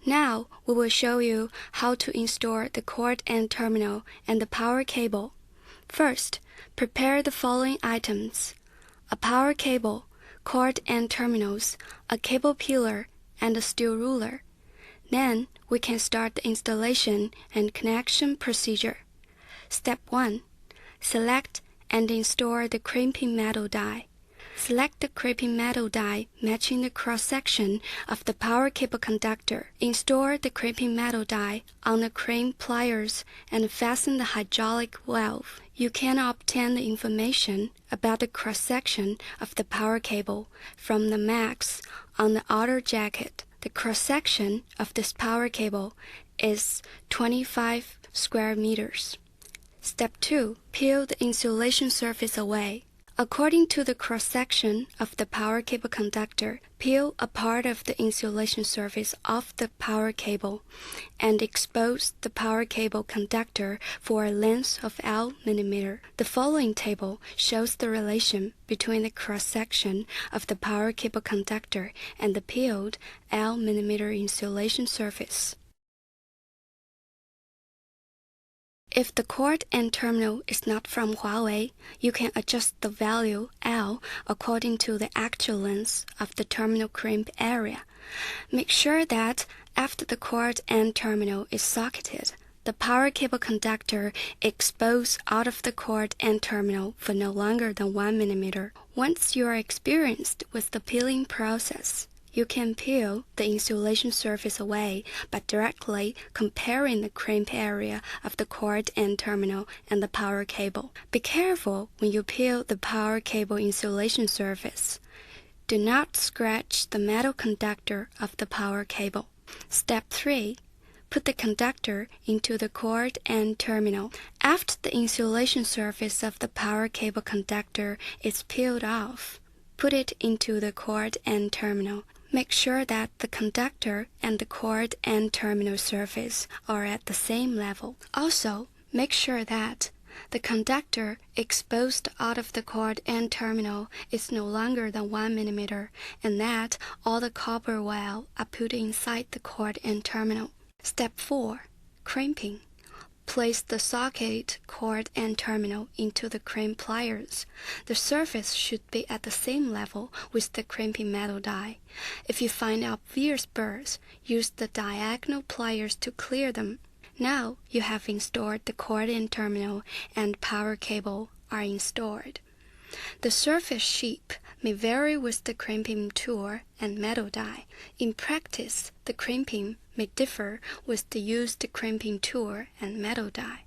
Now we will show you how to install the cord and terminal and the power cable. First, prepare the following items: a power cable, cord and terminals, a cable peeler, and a steel ruler. Then we can start the installation and connection procedure. Step 1. Select and install the crimping metal die. Select the crimping metal die matching the cross-section of the power cable conductor. Install the crimping metal die on the crimp pliers and fasten the hydraulic valve. You can obtain the information about the cross-section of the power cable from the marks on the outer jacket. The cross-section of this power cable is 25 square meters. Step 2. Peel the insulation surface away. According to the cross-section of the power cable conductor, peel a part of the insulation surface off the power cable and expose the power cable conductor for a length of L mm. The following table shows the relation between the cross-section of the power cable conductor and the peeled L mm insulation surface. If the cord and terminal is not from Huawei, you can adjust the value L according to the actual length of the terminal crimp area. Make sure that after the cord and terminal is socketed, the power cable conductor exposed out of the cord and terminal for no longer than 1 mm. Once you are experienced with the peeling process, you can peel the insulation surface away by directly comparing the crimp area of the cord and terminal and the power cable. Be careful when you peel the power cable insulation surface. Do not scratch the metal conductor of the power cable. Step 3. Put the conductor into the cord and terminal. After the insulation surface of the power cable conductor is peeled off, put it into the cord and terminal. Make sure that the conductor and the cord and terminal surface are at the same level. Also, make sure that the conductor exposed out of the cord and terminal is no longer than 1 mm and that all the copper wire are put inside the cord and terminal. Step 4. Crimping. Place the socket, cord, and terminal into the crimp pliers. The surface should be at the same level with the crimping metal die. If you find obvious burrs, use the diagonal pliers to clear them. Now you have installed the cord and terminal and power cable are installed. The surface shape may vary with the crimping tool and metal die. In practice, the crimping may differ with the used crimping tool and metal die.